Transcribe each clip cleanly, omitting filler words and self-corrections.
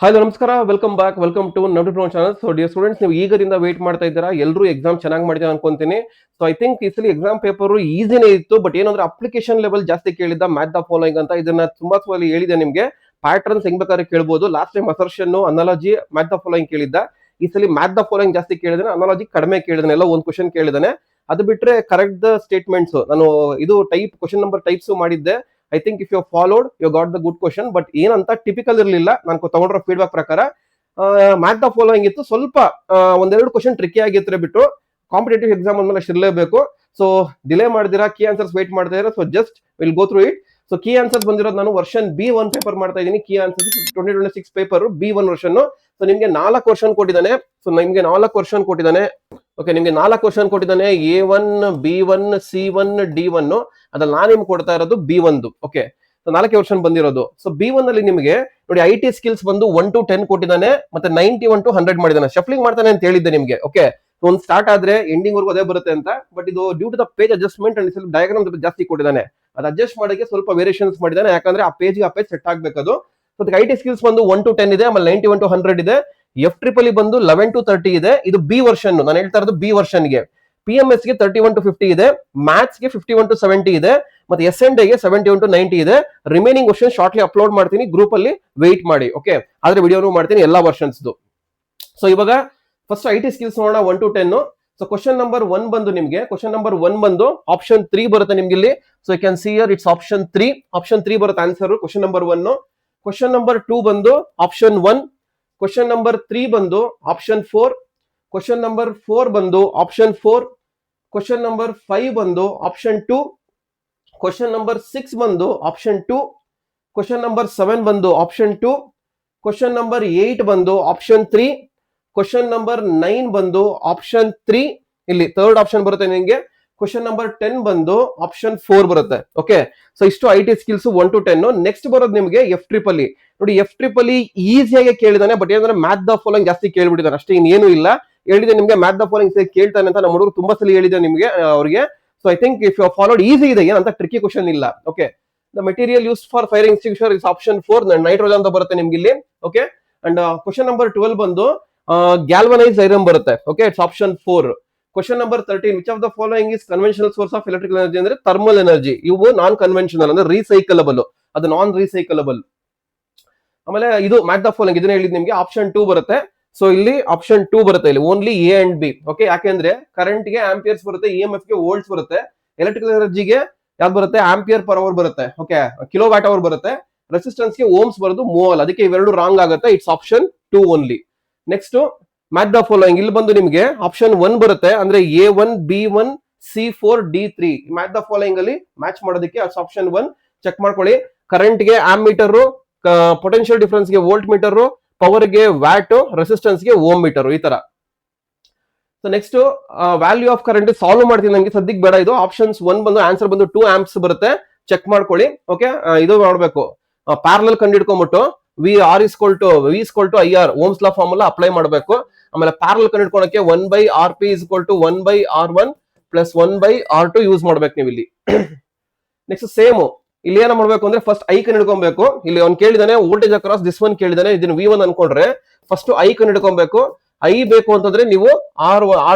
Hello ನಮಸ್ಕಾರ, welcome back, welcome to ನವಡಿಪ್ಲೊಮಾ channel. So dear students, ನೀವು ಈಗರಿಂದ ವೇಟ್ ಮಾಡ್ತಾ ಇದ್ದೀರಾ, ಎಲ್ಲರೂ ಎಕ್ಸಾಮ್ ಚೆನ್ನಾಗಿ ಮಾಡಿದ್ರೆ ಅನ್ಕೊಂತೀನಿ. ಸೊ ಐ ಥಿಂಕ್ ಈ ಸಲ ಎಕ್ಸಾಮ್ ಪೇಪರ್ ಈಸಿನೇ ಇತ್ತು, ಬಟ್ ಏನಂದ್ರೆ ಅಪ್ಲಿಕೇಶನ್ ಲೆವೆಲ್ ಜಾಸ್ತಿ ಕೇಳಿದ್ದ ಮ್ಯಾಥ್ ದ ಫಾಲೋಯಿಂಗ್ ಅಂತ. ಇದನ್ನ ತುಂಬಾ ಸಲ ಹೇಳಿದೆ ನಿಮ್ಗೆ, ಪ್ಯಾಟರ್ನ್ಸ್ ಹೆಂಗ್ ಬೇಕಾದ್ರೆ ಕೇಳಬಹುದು. Last time assertion, analogy, math the following ಕೇಳಿದ್ದ. ಈ ಸಲ ಮ್ಯಾಥ್ ದ ಫಾಲೋಯಿಂಗ್ ಜಾಸ್ತಿ ಕೇಳಿದಾನೆ, ಅನಾಲಜಿ ಕಡಿಮೆ ಕೇಳಿದಾನೆ. ಎಲ್ಲ ಒಂದು ಕ್ವಶನ್ ಕೇಳಿದಾನೆ. ಅದು ಬಿಟ್ರೆ ಕರೆಕ್ಟ್ ದ ಸ್ಟೇಟ್ಮೆಂಟ್ಸ್ ನಾನು ಇದು ಟೈಪ್ ಕ್ವಶನ್ ನಂಬರ್ ಟೈಪ್ಸ್ ಮಾಡಿದ್ದೆ. I think if you followed you got the good question, but ಏನಂತ ಟಿಪಿಕಲ್ ಇರಲಿಲ್ಲ. ನಾನು ತಗೊಂಡಿರೋ ಫೀಡ್ಬ್ಯಾಕ್ ಪ್ರಕಾರ ಮ್ಯಾಥ್ ದ ಫಾಲೋಯಿಂಗ್ ಇತ್ತು. ಸ್ವಲ್ಪ ಒಂದೆರಡು ಕ್ವಶನ್ ಟ್ರಿಕಿ ಆಗಿದ್ರೆ ಬಿಟ್ಟು ಕಾಂಪಿಟೇಟಿವ್ ಎಕ್ಸಾಮ್ ಅಂದ್ಮೇಲೆ ಅಷ್ಟು ಇರಲೇಬೇಕು. ಸೊ ಡಿಲೇ ಮಾಡಿದಿರಾ, ಕೀ ಆನ್ಸರ್ಸ್ ವೇಟ್ ಮಾಡ್ತಾ ಇದ್ದೀರಾ. So just will go through it. So key answers ಬಂದಿರೋದು ನಾನು ವರ್ಷನ್ B1 ಪೇಪರ್ ಮಾಡ್ತಾ ಇದ್ದೀನಿ. Key answers 2026 paper B1 version. So ನಿಮ್ಗೆ 4 ವರ್ಷನ್ ಕೊಟ್ಟಿದ್ದಾನೆ. ಸೊ ನಿಮ್ಗೆ 4 ವರ್ಷನ್ ಕೊಟ್ಟಿದ್ದಾನೆ. ಓಕೆ, ನಿಮ್ಗೆ 4 ವರ್ಷನ್ ಕೊಟ್ಟಿದ್ದಾನೆ. A1, B1, C1, D1. ಅದ್ರಲ್ಲಿ ನಾನು ನಿಮ್ಗೆ ಕೊಡ್ತಾ ಇರೋದು B1. ಓಕೆ, 4 ವರ್ಷನ್ ಬಂದಿರೋದು. ಸೊ B1 ಅಲ್ಲಿ ನಿಮಗೆ ನೋಡಿ, IT ಸ್ಕಿಲ್ಸ್ ಬಂದು 1 to 10 ಕೊಟ್ಟಿದ್ದಾನೆ, ಮತ್ತೆ 91 to 100 ಮಾಡಿದ್ದಾನೆ. ಶಫ್ಲಿಂಗ್ ಮಾಡ್ತಾನೆ ಅಂತ ಹೇಳಿದ್ದೆ ನಿಮ್ಗೆ. ಓಕೆ, ಒಂದು ಸ್ಟಾರ್ಟ್ ಆದ್ರೆ ಎಂಡಿಂಗ್ ವರ್ಗು ಅದೇ ಬರುತ್ತೆ ಅಂತ. ಬಟ್ ಇದು due to the page adjustment and ಸ್ವಲ್ಪ ಡಯಾಗ್ರಾಮ್ ಜಾಸ್ತಿ ಕೊಟ್ಟಿದ್ದಾನೆ. ಅದು ಅಡ್ಜಸ್ಟ್ ಮಾಡೋಕೆ ಸ್ವಲ್ಪ ವೇರಿಯೇಷನ್ಸ್ ಮಾಡಿದ್ದಾನೆ, ಯಾಕಂದ್ರೆ ಆ ಪೇಜ್ ಸೆಟ್ ಆಗ್ಬೇಕದು. ಸೊ IT ಸ್ಕಿಲ್ಸ್ ಬಂದು 1 to 10 ಇದೆ, ಆಮೇಲೆ 91 to 100 ಇದೆ. F-triple ಬಂದು 11 to 30 ಇದೆ. ಇದು B ವರ್ಷನ್, ನಾನು ಹೇಳ್ತಾ ಇರೋದು B ವರ್ಷನ್ಗೆ. PMS ಗೆ 31 to 50 ಇದೆ, ಮ್ಯಾಥ್ಸ್ ಗೆ 51 to 70 ಇದೆ, ಮತ್ತೆ S&A ಗೆ 71 to 90 ಇದೆ. ರಿಮೈನಿಂಗ್ ಕ್ವಶನ್ ಶಾರ್ಟ್ಲಿ ಅಪ್ಲೋಡ್ ಮಾಡ್ತೀನಿ, ಗ್ರೂಪ್ ಅಲ್ಲಿ ವೆಯ್ಟ್ ಮಾಡಿ. ಓಕೆ, ಆದ್ರೆ ವಿಡಿಯೋನು ಮಾಡ್ತೀನಿ ಎಲ್ಲಾ ವರ್ಷನ್ಸ್. ಸೊ ಇವಾಗ ಫಸ್ಟ್ IT ಸ್ಕಿಲ್ಸ್ ನೋಡೋಣ 1 to 10. ಸೊ ಕ್ವಶನ್ ನಂಬರ್ 1 ಬಂದು ನಿಮ್ಗೆ, ಕ್ವಶನ್ ನಂಬರ್ 1 ಬಂದು ಆಪ್ಷನ್ 3 ಬರುತ್ತೆ ನಿಮ್ಗೆ ಇಲ್ಲಿ. So you can see here it's option 3. Option 3 ಬರುತ್ತೆ answer question number 1. Question number 2 ಬಂದು ಆಪ್ಷನ್ 1. ಕ್ವಶನ್ ನಂಬರ್ 3 ಬಂದು ಆಪ್ಷನ್ 4. ಕ್ವಶನ್ ನಂಬರ್ 4 ಬಂದು ಆಪ್ಷನ್ 4. ಕ್ವಶನ್ ನಂಬರ್ 5 ಬಂದು ಆಪ್ಷನ್ 2. ಕ್ವಶನ್ ನಂಬರ್ 6 ಬಂದು ಆಪ್ಷನ್ 2. ಕ್ವಶನ್ ನಂಬರ್ 7 ಬಂದು ಆಪ್ಷನ್ 2. ಕ್ವಶನ್ ನಂಬರ್ 8 ಬಂದು option 3. Question number 9 ಬಂದು option 3. ಇಲ್ಲಿ ಥರ್ಡ್ ಆಪ್ಷನ್ ಬರುತ್ತೆ ನಿಮಗೆ. ಕ್ವಶನ್ ನಂಬರ್ 10 ಬಂದು ಆಪ್ಷನ್ 4 ಬರುತ್ತೆ. ಓಕೆ, ಸೊ ಇಷ್ಟು IT ಸ್ಕಿಲ್ಸ್ 1 to 10. ನೆಕ್ಸ್ಟ್ ಬರೋದು ನಿಮಗೆ F-triple. ನೋಡಿ, F-triple ಈಸಿಯಾಗಿ ಕೇಳಿದಾನೆ, ಬಟ್ ಏನಂದ್ರೆ ಮ್ಯಾಥ್ ದ ಫಾಲೋಯಿಂಗ್ ಜಾಸ್ತಿ ಕೇಳ್ಬಿಟ್ಟಿದ್ದಾನೆ ಅಷ್ಟೇ, ಇನ್ನೇನು ಇಲ್ಲ. ಹೇಳಿದೆ ನಿಮ್ಗೆ ಮ್ಯಾಥ್ ದ ಫಾಲೋಯಿಂಗ್ ಕೇಳ್ತಾನೆ ಅಂತ ನಮ್ಮ ಹುಡುಗರು ತುಂಬಾ ಸಲ ಹೇಳಿದೆ ನಿಮ್ಗೆ ಅವ್ರಿಗೆ. So I think if you followed easy ಇದೆ, ಏನಂತ ಟ್ರಿಕಿ ಕ್ವಶನ್ ಇಲ್ಲ. Okay, the material used for fire extinguisher is option 4, nitrogen ಅಂತ ಬರುತ್ತೆ ನಿಮ್ಗೆ ಇಲ್ಲಿ. ಓಕೆ, ಅಂಡ್ ಕ್ವಶನ್ ನಂಬರ್ 12 ಬಂದು ಗ್ಯಾಲ್ವನೈಸ್ ಐರನ್ ಬರುತ್ತೆ. Okay, it's option 4. Question number 13, which of the following is conventional source of electrical energy ಅಂದ್ರೆ thermal energy. ಇವು non conventional ಅಂದ್ರೆ ರೀಸೈಕಲಬಲ್, ಅದು ನಾನ್ ರೀಸೈಕಲಬಲ್. ಆಮೇಲೆ ಇದು ಮ್ಯಾಥ್ ದ ಫಾಲೋಯಿಂಗ್ ಇದನ್ನ ಹೇಳಿದ್ ನಿಮ್ಗೆ ಆಪ್ಷನ್ 2 ಬರುತ್ತೆ. ಸೊ ಇಲ್ಲಿ ಆಪ್ಷನ್ 2 ಬರುತ್ತೆ, ಇಲ್ಲಿ only A and B. Okay, ಯಾಕೆಂದ್ರೆ ಕರೆಂಟ್ ಗೆ ಆಂಪಿಯರ್ಸ್ ಬರುತ್ತೆ, EMF ಗೆ ವೋಲ್ಟ್ಸ್ ಬರುತ್ತೆ, ಎಲೆಕ್ಟ್ರಿಕಲ್ ಎನರ್ಜಿಗೆ ಯಾವ್ದು ಬರುತ್ತೆ, ಆಂಪಿಯರ್ ಪರ್ ಅವರ್ ಬರುತ್ತೆ. ಓಕೆ, ಕಿಲೋ ವ್ಯಾಟ್ ಅವರ್ ಬರುತ್ತೆ, ರೆಸಿಸ್ಟೆನ್ಸ್ ಗೆ ಓಮ್ಸ್ ಬರೋದು ಮೋಲ್. ಅದಕ್ಕೆ ಇವೆರಡು ರಾಂಗ್ ಆಗುತ್ತೆ. It's option 2 only. Next math the following ಇಲ್ಲಿ ಬಂದು ನಿಮ್ಗೆ ಆಪ್ಷನ್ 1 ಬರುತ್ತೆ, ಅಂದ್ರೆ A1, B1, C4, D3. Math the following ಅಲ್ಲಿ ಮ್ಯಾಚ್ ಮಾಡೋದಕ್ಕೆ ಆಪ್ಷನ್ 1 ಚೆಕ್ ಮಾಡ್ಕೊಳ್ಳಿ. ಕರೆಂಟ್ ಗೆ ಆಮ್ ಮೀಟರ್, ಪೊಟೆನ್ಶಿಯಲ್ ಡಿಫರೆನ್ಸ್ ಗೆ ವೋಲ್ಟ್ ಮೀಟರ್, ಪವರ್ ಗೆ ವ್ಯಾಟ್, ರೆಸಿಸ್ಟೆನ್ಸ್ ಗೆ ಓಮ್ ಮೀಟರ್, ಈ ತರ. So next value of current solve ಮಾಡ್ತೀನಿ, ನಂಗೆ ಸದ್ಯಕ್ಕೆ ಬೇಡ ಇದು. ಆಪ್ಷನ್ಸ್ 1 ಬಂದು ಆನ್ಸರ್ ಬಂದು 2 ಆಂಪ್ಸ್ ಬರುತ್ತೆ, ಚೆಕ್ ಮಾಡ್ಕೊಳ್ಳಿ. ಓಕೆ, ಇದು ಮಾಡ್ಬೇಕು, ಪ್ಯಾರಲಲ್ ಕಂಡು ಹಿಡ್ಕೊಂಡ್ಬಿಟ್ಟು V is to IR Ohm's law formula apply ಮಾಡಬೇಕು. ಆಮೇಲೆ ಪ್ಯಾರಲಲ್ ಕಂಡು ಹಿಡ್ಕೊಳಕ್ಕೆ 1/RP is equal to 1/R1 plus 1/R2 use ಮಾಡ್ಬೇಕು ನೀವು ಇಲ್ಲಿ. ನೆಕ್ಸ್ಟ್ ಸೇಮ್ ಇಲ್ಲಿ ಏನ ಮಾಡ್ಬೇಕು ಅಂದ್ರೆ ಫಸ್ಟ್ ಐ ಕಂಡು ಹಿಡ್ಕೊಬೇಕು. ಇಲ್ಲಿ ಅವ್ನು ಕೇಳಿದಾನೆ ವೋಲ್ಟೇಜ್ ಅಕ್ರಾಸ್ ದಿಸ್ ಒನ್ ಕೇಳಿದಾನೆ, ಇದನ್ನ V1 ಅನ್ಕೊಂಡ್ರೆ ಫಸ್ಟ್ ಐ ಕಂಡು ಹಿಡ್ಕೊಬೇಕು. ಐ ಬೇಕು ಅಂತಂದ್ರೆ ನೀವು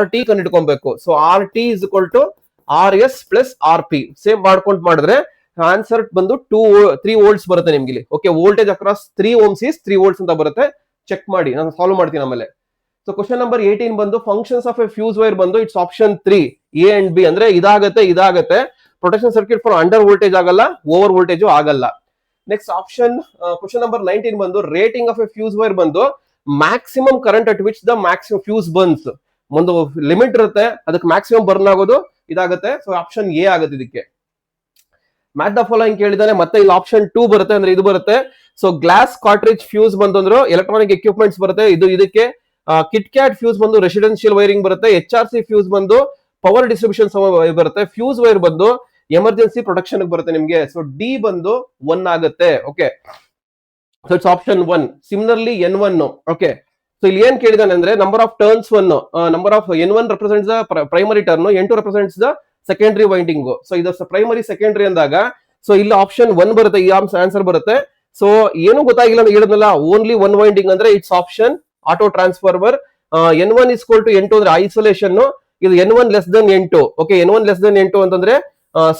RT ಕಂಡು ಹಿಡ್ಕೊಬೇಕು. So RT is equal to RS plus RP same ಮಾಡ್ಕೊಂಡು ಮಾಡಿದ್ರೆ ಆನ್ಸರ್ ಬಂದು 3 ವೋಲ್ಟ್ಸ್ ಬರುತ್ತೆ ನಿಮ್ಗೆ ಇಲ್ಲಿ. Okay, voltage across 3 ohms is 3 volts ಅಂತ ಬರುತ್ತೆ, ಚೆಕ್ ಮಾಡಿ, ನಾನು ಸಾಲ್ವ್ ಮಾಡ್ತೀನಿ ಆಮೇಲೆ. ಸೊ ಕ್ವಶನ್ ನಂಬರ್ 18 ಬಂದು functions of a fuse wire ಬಂದು it's option 3 A and B. ಅಂದ್ರೆ ಇದಾಗತ್ತೆ protection circuit for under voltage ಆಗಲ್ಲ, ಓವರ್ ವೋಲ್ಟೇಜ್ ಆಗಲ್ಲ. ನೆಕ್ಸ್ಟ್ ಆಪ್ಷನ್ ಕ್ವಶನ್ ನಂಬರ್ 19 ಬಂದು rating of a fuse wire ಬಂದು maximum current at which the maximum fuse burns. ಒಂದು limit ಇರುತ್ತೆ, ಅದಕ್ಕೆ ಮ್ಯಾಕ್ಸಿಮಮ್ ಬರ್ನ್ ಆಗೋದು ಇದಾಗುತ್ತೆ. ಸೊ ಆಪ್ಷನ್ A ಆಗುತ್ತೆ ಇದಕ್ಕೆ. ಮ್ಯಾಥ್ ದ ಫಾಲೋಯಿಂಗ್ ಕೇಳಿದಾನೆ, ಮತ್ತೆ ಇಲ್ಲಿ ಆಪ್ಷನ್ 2 ಬರುತ್ತೆ, ಅಂದ್ರೆ ಇದು ಬರುತ್ತೆ. ಸೊ ಗ್ಲಾಸ್ ಕಾರ್ಟ್ರಿಜ್ ಫ್ಯೂಸ್ ಬಂದು ಅಂದ್ರೆ ಎಲೆಕ್ಟ್ರಾನಿಕ್ ಎಕ್ವಿಪ್ಮೆಂಟ್ಸ್ ಬರುತ್ತೆ, ಇದಕ್ಕೆ ಕಿಟ್ ಕ್ಯಾಟ್ ಫ್ಯೂಸ್ ಬಂದು ರೆಸಿಡೆನ್ಶಿಯಲ್ ವೈರಿಂಗ್ ಬರುತ್ತೆ, HRC ಫ್ಯೂಸ್ ಬಂದು ಪವರ್ ಡಿಸ್ಟ್ರಿಬ್ಯೂಷನ್ ಬರುತ್ತೆ, ಫ್ಯೂಸ್ ವೈರ್ ಬಂದು ಎಮರ್ಜೆನ್ಸಿ ಪ್ರೊಟೆಕ್ಷನ್ ಬರುತ್ತೆ ನಿಮ್ಗೆ. ಸೊ D ಬಂದು 1 ಆಗುತ್ತೆ. Okay, so it's option 1. Similarly N1. Okay, so ಇಲ್ಲಿ ಏನ್ ಕೇಳಿದಾನೆ ಅಂದ್ರೆ number of turns 1, number of N1 represents the primary turn, N2 represents the secondary winding. So ಇದು ಪ್ರೈಮರಿ ಸೆಕೆಂಡರಿ ಅಂದಾಗ ಸೊ ಇಲ್ಲಿ ಆಪ್ಷನ್ 1 ಬರುತ್ತೆ, ಈ ಆನ್ಸರ್ ಬರುತ್ತೆ. ಸೊ ಏನು ಗೊತ್ತಾಗಿಲ್ಲ ಅಂತ ಹೇಳಿದ್ನಲ್ಲ, ಓನ್ಲಿ ಒನ್ ವೈಂಡಿಂಗ್ ಅಂದ್ರೆ it's option auto transformer. N1 N2 ಅಂದ್ರೆ ಐಸೋಲೇಷನ್, ಇದು N1 8. ಓಕೆ, N1 8 ಅಂತಂದ್ರೆ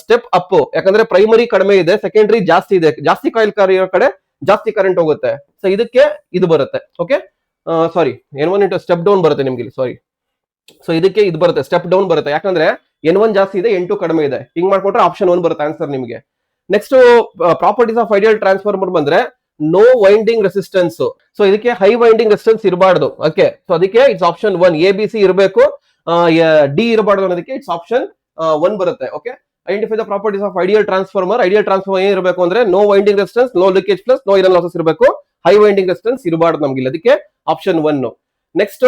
ಸ್ಟೆಪ್ ಅಪ್, ಯಾಕಂದ್ರೆ ಪ್ರೈಮರಿ ಕಡಿಮೆ ಇದೆ, ಸೆಕೆಂಡರಿ ಜಾಸ್ತಿ ಇದೆ, ಜಾಸ್ತಿ ಕಾಯಿಲ್ ಇರೋ ಕಡೆ ಜಾಸ್ತಿ ಕರೆಂಟ್ ಹೋಗುತ್ತೆ. ಸೊ ಇದಕ್ಕೆ ಇದು ಬರುತ್ತೆ. ಓಕೆ, ಸಾರಿ, N1 ಸ್ಟೆಪ್ ಡೌನ್ ಬರುತ್ತೆ ನಿಮ್ಗೆ ಇಲ್ಲಿ, ಸಾರಿ. ಸೊ ಇದಕ್ಕೆ ಇದು ಬರುತ್ತೆ, ಸ್ಟೆಪ್ ಡೌನ್ ಬರುತ್ತೆ, ಯಾಕಂದ್ರೆ N1 ಜಾಸ್ತಿ ಇದೆ, N2 ಕಡಿಮೆ ಇದೆ. ಹಿಂಗ್ ಮಾಡ್ಕೊಂಡ್ರೆ ಆಪ್ಷನ್ 1 ಬರುತ್ತೆ ಆನ್ಸರ್ ನಿಮಗೆ. Next properties of ideal transformer ಬಂದ್ರೆ ನೋ ವೈಂಡಿಂಗ್ ರೆಸಿಸ್ಟೆನ್ಸ್. ಸೊ ಇದಕ್ಕೆ ಹೈ ವೈಂಡಿಂಗ್ ರೆಸಿಸ್ಟೆನ್ಸ್ ಇರಬಾರ್ದು. ಓಕೆ, ಸೊ ಅದಕ್ಕೆ ಇಟ್ಸ್ ಆಪ್ಷನ್ 1. ABC ಇರಬೇಕು, ಡಿ ಇರಬಾರ್ದು ಅನ್ನೋದಕ್ಕೆ ಇಟ್ಸ್ ಆಪ್ಷನ್ 1 ಬರುತ್ತೆ. Okay, identify the properties of ideal transformer. Ideal transformer ಏನ್ ಇರಬೇಕು ಅಂದ್ರೆ no winding resistance, no leakage flux, no iron losses ಇರಬೇಕು. ಹೈ ವೈಂಡಿಂಗ್ ರೆಸಿಸ್ಟೆನ್ಸ್ ಇರಬಾರ್ದು ನಮ್ಗೆ, ಅದಕ್ಕೆ ಆಪ್ಷನ್ 1. ನೆಕ್ಸ್ಟ್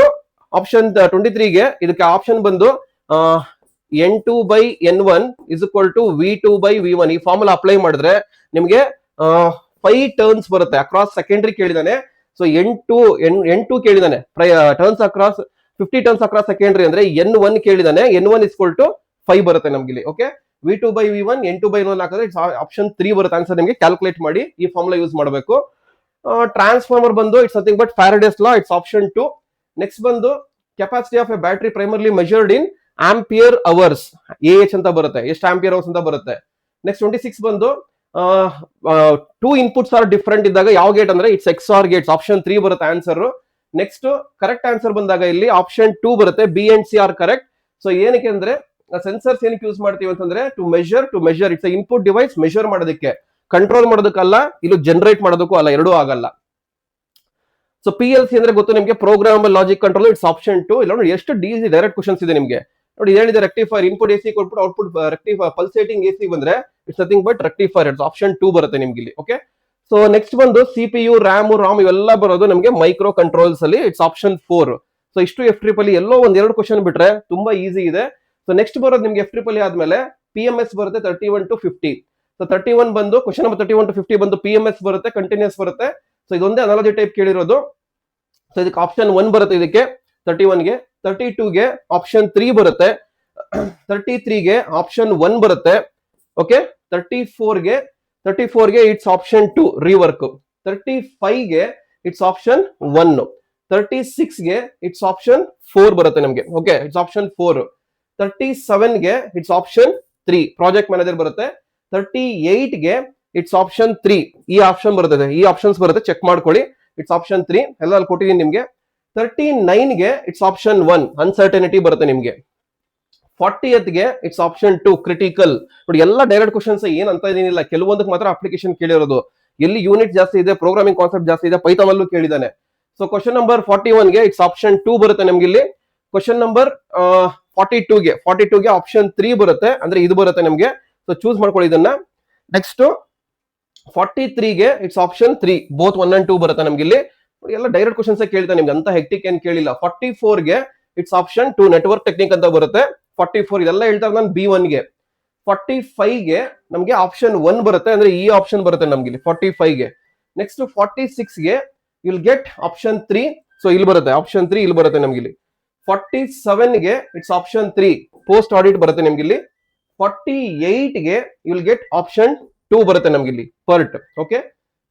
ಆಪ್ಷನ್ 23ಗೆ ಇದಕ್ಕೆ ಆಪ್ಷನ್ ಬಂದು N2/N1 is equal to V2/V1. ಈ ಫಾರ್ಮುಲಾ ಅಪ್ಲೈ ಮಾಡಿದ್ರೆ ನಿಮ್ಗೆ 5 ಟರ್ನ್ಸ್ ಬರುತ್ತೆ ಅಕ್ರಾಸ್ ಸೆಕೆಂಡರಿ ಕೇಳಿದಾನೆ. ಸೊ N2 ಕೇಳಿದಾನೆ turns across 50 turns across secondary ಅಂದ್ರೆ N1 ಕೇಳಿದಾನೆ. N1 is equal to 5 ಬರುತ್ತೆ ನಮ್ಗೆ ಇಲ್ಲಿ. ಓಕೆ, V2/V1 N2/N1 ಹಾಕಿದ್ರೆ ಆಪ್ಷನ್ 3 ಬರುತ್ತೆ ಆನ್ಸರ್. ನಿಮಗೆ ಕ್ಯಾಲ್ಕುಲೇಟ್ ಮಾಡಿ ಈ ಫಾರ್ಮುಲಾ ಯೂಸ್ ಮಾಡಬೇಕು. ಟ್ರಾನ್ಸ್ಫಾರ್ಮರ್ ಬಂದು it's nothing but Faraday's law, it's option 2. Next ಬಂದು capacity of a battery primarily measured in ampere hours, AH ಅಂತ ಬರುತ್ತೆ, ಎಷ್ಟು ಆಂಪಿಯರ್ ಅವರ್ಸ್ ಅಂತ ಬರುತ್ತೆ. ನೆಕ್ಸ್ಟ್ 26 ಬಂದು 2 ಇನ್ಪುಟ್ಸ್ ಆರ್ ಡಿಫರೆಂಟ್ ಇದ್ದಾಗ ಯಾವ ಗೇಟ್ ಅಂದ್ರೆ ಇಟ್ಸ್ XOR ಗೇಟ್ಸ್, ಆಪ್ಷನ್ 3 ಬರುತ್ತೆ ಆನ್ಸರ್. ನೆಕ್ಸ್ಟ್ ಕರೆಕ್ಟ್ ಆನ್ಸರ್ ಬಂದಾಗ ಇಲ್ಲಿ ಆಪ್ಷನ್ 2 ಬರುತ್ತೆ, B and C are correct. So ಏನಕ್ಕೆ ಅಂದ್ರೆ ಸೆನ್ಸರ್ಸ್ ಏನಕ್ಕೆ ಯೂಸ್ ಮಾಡ್ತೀವಿ ಅಂತಂದ್ರೆ to measure it's input device, measure ಮಾಡೋದಕ್ಕೆ, ಕಂಟ್ರೋಲ್ ಮಾಡೋದಕ್ಕಲ್ಲ, ಇದು ಜನರೇಟ್ ಮಾಡೋದಕ್ಕೂ ಅಲ್ಲ, ಎರಡೂ ಆಗಲ್ಲ. ಸೊ PLC ಅಂದ್ರೆ ಗೊತ್ತು ನಿಮಗೆ, programmable logic control, it's option 2. ಇಲ್ಲ ನೋಡಿ ಎಷ್ಟು ಡೈರೆಕ್ಟ್ ಕ್ವಶನ್ಸ್ ಇದೆ ನಿಮಗೆ. ನೋಡಿ ಹೇಳಿದೆ ರೆಕ್ಟಿಫೈರ್, ಇನ್ಪುಟ್ AC ಕೊಟ್ಬಿಟ್ಟು ಔಟ್ಪುಟ್ ರೆಕ್ಟಿಫೈರ್, ಪಲ್ಸೇಟಿಂಗ್ AC ಬಂದ್ರೆ it's nothing but rectifier, it's option 2 ಬರುತ್ತೆ ನಿಮ್ಗೆ ಇಲ್ಲಿ. ಓಕೆ, ಸೊ ನೆಕ್ಸ್ಟ್ ಬಂದು CPU, RAM, ROM ಇವೆಲ್ಲ ಬರೋದು ನಮಗೆ ಮೈಕ್ರೋ ಕಂಟ್ರೋಲ್ಸ್ ಅಲ್ಲಿ, ಇಟ್ಸ್ ಆಪ್ಷನ್ 4. ಸೊ ಇಷ್ಟು F3 ಎಲ್ಲೋ ಒಂದೆರಡು ಕ್ವಶನ್ ಬಿಟ್ರೆ ತುಂಬಾ ಈಸಿ ಇದೆ. ಸೊ ನೆಕ್ಸ್ಟ್ ಬರೋದು ನಿಮ್ಗೆ F3 ಆದ್ಮೇಲೆ PMS ಬರುತ್ತೆ 31 to 50. ಸೊ 31 ಬಂದು ಕ್ವಶನ್ ನಂಬರ್ 31 to 50 ಬಂದು PMS ಬರುತ್ತೆ, ಕಂಟಿನ್ಯೂಸ್ ಬರುತ್ತೆ. ಸೊ ಇದೊಂದೇ ಅನಾಲಜಿ ಟೈಪ್ ಕೇಳಿರೋದು. ಸೊ ಇದಕ್ಕೆ ಆಪ್ಷನ್ 1 ಬರುತ್ತೆ ಇದಕ್ಕೆ 31ಗೆ. 32ಗೆ ಆಪ್ಷನ್ 3 ಬರುತ್ತೆ, 33ಗೆ ಆಪ್ಷನ್ 1 ಬರುತ್ತೆ. ಓಕೆ, 34ಗೆ ಇಟ್ಸ್ ಆಪ್ಷನ್ 2 ರೀವರ್ಕ್, 35ಗೆ ಇಟ್ಸ್ ಆಪ್ಷನ್ 1, 36ಗೆ ಇಟ್ಸ್ ಆಪ್ಷನ್ 4 ಬರುತ್ತೆ ನಮಗೆ. Okay, it's option 4. 37ಗೆ ಇಟ್ಸ್ ಆಪ್ಷನ್ 3 ಪ್ರಾಜೆಕ್ಟ್ ಮ್ಯಾನೇಜರ್ ಬರುತ್ತೆ. 38ಗೆ ಇಟ್ಸ್ ಆಪ್ಷನ್ 3 ಈ ಆಪ್ಷನ್ ಬರುತ್ತೆ, ಈ ಆಪ್ಷನ್ಸ್ ಬರುತ್ತೆ, ಚೆಕ್ ಮಾಡ್ಕೊಳ್ಳಿ. ಇಟ್ಸ್ ಆಪ್ಷನ್ 3 ಎಲ್ಲ ಅಲ್ಲಿ ಕೊಟ್ಟಿದ್ದೀನಿ ನಿಮ್ಗೆ. 39ಗೆ ಇಟ್ಸ್ ಆಪ್ಷನ್ 1 ಅನ್ಸರ್ಟನಿಟಿ ಬರುತ್ತೆ ನಿಮ್ಗೆ. 40ಗೆ ಇಟ್ಸ್ ಆಪ್ಷನ್ 2 ಕ್ರಿಟಿಕಲ್. ನೋಡಿ ಎಲ್ಲ ಡೈರೆಕ್ಟ್ ಕ್ವಶನ್ಸ್ ಏನ್ ಅಂತ ಏನಿಲ್ಲ, ಕೆಲವೊಂದಕ್ಕೆ ಮಾತ್ರ ಅಪ್ಲಿಕೇಶನ್ ಕೇಳಿರೋದು. ಎಲ್ಲಿ ಯೂನಿಟ್ ಜಾಸ್ತಿ ಇದೆ, ಪ್ರೋಗ್ರಾಮಿಂಗ್ ಕಾನ್ಸೆಪ್ಟ್ ಜಾಸ್ತಿ ಇದೆ, ಪೈಥಾನ್ ಅಲ್ಲೂ ಕೇಳಿದಾನೆ. ಸೊ ಕ್ವಶನ್ ನಂಬರ್ 41ಗೆ ಇಟ್ಸ್ ಆಪ್ಷನ್ 2 ಬರುತ್ತೆ ನಮ್ಗೆ ಇಲ್ಲಿ. ಕ್ವಶನ್ ನಂಬರ್ 42ಗೆ ಆಪ್ಷನ್ 3 ಬರುತ್ತೆ, ಅಂದ್ರೆ ಇದು ಬರುತ್ತೆ ನಮ್ಗೆ. ಸೊ ಚೂಸ್ ಮಾಡ್ಕೊಳ್ಳಿ ಇದನ್ನ. ನೆಕ್ಸ್ಟ್ 43ಗೆ ಇಟ್ಸ್ ಆಪ್ಷನ್ 3, ಬೋತ್ 1 and 2 ಬರುತ್ತೆ ನಮ್ಗೆ ಇಲ್ಲಿ. ಎಲ್ಲ ಡೈರೆಕ್ಟ್ ಕ್ವಶನ್ಸ್ ಕೇಳ್ತಾ ನಿಮ್ಗೆ, ಅಂತ ಹೆಕ್ಟಿಕ್ ಏನ್ ಕೇಳಿಲ್ಲ. 44ಗೆ ಇಟ್ಸ್ ಆಪ್ಷನ್ 2 ನೆಟ್ವರ್ಕ್ ಟೆಕ್ನಿಕ್ ಅಂತ ಬರುತ್ತೆ. 44 ಇದೆಲ್ಲ ಹೇಳ್ತಾರೆ ನಾನು B1ಗೆ. 45ಗೆ ನಮ್ಗೆ ಆಪ್ಷನ್ 1 ಬರುತ್ತೆ, ಅಂದ್ರೆ ಈ ಆಪ್ಷನ್ ಬರುತ್ತೆ ನಮ್ಗೆ ಇಲ್ಲಿ 45ಗೆ. ನೆಕ್ಸ್ಟ್ 46ಗೆ ವಿಲ್ ಗೆಟ್ ಆಪ್ಷನ್ 3. ಸೊ ಇಲ್ಲಿ ಬರುತ್ತೆ ಆಪ್ಷನ್ 3, ಇಲ್ಲಿ ಬರುತ್ತೆ ನಮ್ಗೆ ಇಲ್ಲಿ. 47ಗೆ ಇಟ್ಸ್ ಆಪ್ಷನ್ 3 ಪೋಸ್ಟ್ ಆಡಿಟ್ ಬರುತ್ತೆ ನಿಮ್ಗೆ ಇಲ್ಲಿ. 48ಗೆ ವಿಲ್ ಗೆಟ್ ಆಪ್ಷನ್ 2 ಬರುತ್ತೆ ನಮ್ಗೆ ಇಲ್ಲಿ ಪರ್ಟ್. ಓಕೆ,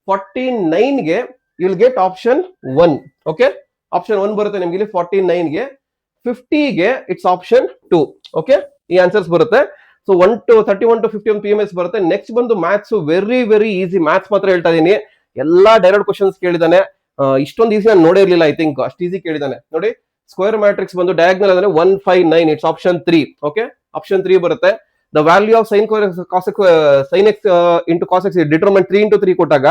49ಗೆ will get option 1. Okay, option 1 ಬರುತ್ತೆ ನಿಮ್ಗೆ ಇಲ್ಲಿ 49ಗೆ. 50ಗೆ ಇಟ್ಸ್ ಆಪ್ಷನ್ 2. ಓಕೆ, ಈ ಆನ್ಸರ್ಸ್ ಬರುತ್ತೆ. ಸೊ 31 to 51 PMS ಬರುತ್ತೆ. ನೆಕ್ಸ್ಟ್ ಬಂದು ಮ್ಯಾಥ್ಸ್, ವೆರಿ ಈಸಿ ಮ್ಯಾಥ್ಸ್ ಮಾತ್ರ ಹೇಳ್ತಾ ಇದೀನಿ. ಎಲ್ಲಾ ಡೈರೆಕ್ಟ್ ಕ್ವಶನ್ಸ್ ಕೇಳಿದಾನೆ. ಇಷ್ಟೊಂದು ಈಸಿ ನಾನು ನೋಡೇ ಇರಲಿಲ್ಲ, ಐ ಥಿಂಕ್ ಅಷ್ಟು ಈಸಿ ಕೇಳಿದಾನೆ. ನೋಡಿ, ಸ್ಕ್ವೇರ್ ಮ್ಯಾಟ್ರಿಕ್ಸ್ ಬಂದು ಡಯಾಗ್ನಲ್ ಅಂದ್ರೆ 159, ಇಟ್ಸ್ ಆಪ್ಷನ್ 3. ಓಕೆ, ಆಪ್ಷನ್ 3 ಬರುತ್ತೆ. The value of sin x into cos x determine 3 into 3 ಕೊಟ್ಟಾಗ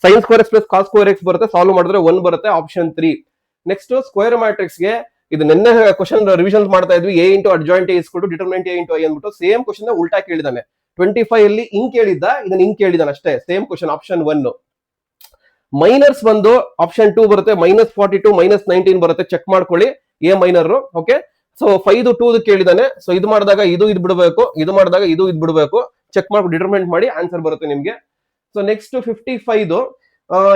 sin square x plus cos square x ಬರುತ್ತೆ, ಸಾಲ್ವ್ ಮಾಡಿದ್ರೆ 1 ಬರುತ್ತೆ, ಆಪ್ಷನ್ 3. ನೆಕ್ಸ್ಟ್ ಸ್ಕ್ವೇರ್ ಮ್ಯಾಟ್ರಿಕ್ಸ್ಗೆ ಇದು ನಿನ್ನೆ ಕ್ವಶನ್ ರಿವಿಷನ್ ಮಾಡ್ತಾ ಇದ್ವಿ, A into adjoint A is equal to determinant A into I ಅಂದ್ಬಿಟ್ಟು ಸೇಮ್ ಕ್ವಶನ್ ಉಲ್ಟಾ ಕೇಳಿದಾನೆ. 25 ಅಲ್ಲಿ ಹಿಂಗ್ ಕೇಳಿದ್ದ, ಇದನ್ನ ಹಿಂಗ್ ಕೇಳಿದಾನೆ ಅಷ್ಟೇ, ಸೇಮ್ ಕ್ವಶನ್ ಆಪ್ಷನ್ 1. ಮೈನರ್ಸ್ ಬಂದು ಆಪ್ಷನ್ 2 ಬರುತ್ತೆ, -42 -19 ಬರುತ್ತೆ, ಚೆಕ್ ಮಾಡ್ಕೊಳ್ಳಿ ಎ ಮೈನರ್. ಓಕೆ, ಸೊ 5 2 ಕೇಳಿದಾನೆ. ಸೊ ಇದು ಮಾಡಿದಾಗ ಇದು ಬಿಡಬೇಕು, ಇದು ಮಾಡಿದಾಗ ಇದು ಬಿಡಬೇಕು, ಚೆಕ್ ಮಾಡಿ ಡಿಟರ್ಮಿನೆಂಟ್ ಮಾಡಿ ಆನ್ಸರ್ ಬರುತ್ತೆ ನಿಮ್ಗೆ. So next 55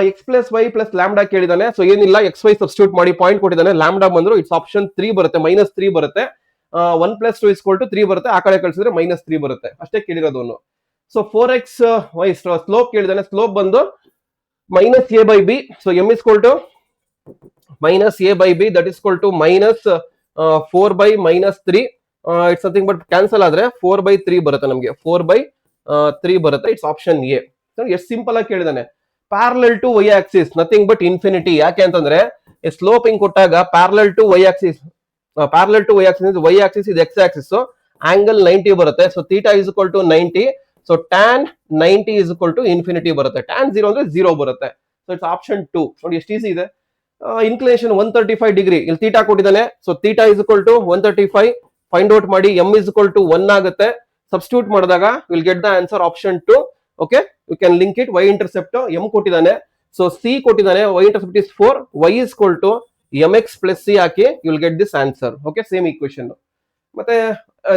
x plus y plus lambda ಕೇಳಿದಾನೆ. ಸೊ ಏನಿಲ್ಲ, XY ಸಬ್ಸ್ಟಿಟ್ಯೂಟ್ ಮಾಡಿ ಪಾಯಿಂಟ್ ಕೊಟ್ಟಿದ್ದಾನೆ. ಲ್ಯಾಂಬ್ಡಾ ಬಂದ್ರು ಇಟ್ಸ್ ಆಪ್ಷನ್ 3 ಬರುತ್ತೆ, -3 ಬರುತ್ತೆ. 1 + 2 = 3 ಬರುತ್ತೆ, ಆ ಕಡೆ ಕಳಿಸಿದ್ರೆ -3 ಬರುತ್ತೆ, ಅಷ್ಟೇ ಕೇಳಿರೋದು. ಸೊ 4x y ಸ್ಲೋಪ್ ಕೇಳಿದಾನೆ. ಸ್ಲೋಪ್ ಬಂದು minus a by b. So m is equal to minus a by b, that is equal to minus 4 by minus 3. It's something but cancel ಆದ್ರೆ 4 by 3 ಬರುತ್ತೆ ನಮಗೆ, 4 by 3 ಬರುತ್ತೆ. It's option A. ಎಷ್ಟು simple ಆಗಿ ಕೇಳಿದಾನೆ. Parallel to Y axis nothing but infinity. ಯಾಕೆ ಅಂತಂದ್ರೆ slope ಹಿಂಗ್ ಕೊಟ್ಟಾಗ parallel to Y axis, parallel to Y axis, Y axis ಇದು ಎಕ್ಸ್ ಆಕ್ಸಿಸ್, ಆಂಗಲ್ 90 ಬರುತ್ತೆ. So theta is equal to 90. So tan 90 is equal to infinity ಬರುತ್ತೆ. tan 0 ಅಂದ್ರೆ 0 ಬರುತ್ತೆ. So it's option 2. ನೋಡಿ ಎಷ್ಟು ಈಸಿ ಇದೆ. ಇನ್ಕ್ಲಿನೇಷನ್ 135 ಡಿಗ್ರಿ, ಇಲ್ಲಿ theta ಕೊಟ್ಟಿದ್ದಾನೆ. So theta is equal to 135 find out ಮಾಡಿ. ಎಂ ಇಸ್ ಈಕ್ವಲ್ ಟು 1 ಆಗುತ್ತೆ. ಸಬ್ಸ್ಟಿಟ್ಯೂಟ್ ಮಾಡಿದಾಗ will get the answer option 2. Okay, you can link it. Y intercept m ಕೊಟ್ಟಿದ್ದಾನೆ, so c ಕೊಟ್ಟಿದ್ದಾನೆ, y intercept is 4, y is equal to mx plus c ಹಾಕಿ you will get this answer. Okay, same equation. ಮತ್ತೆ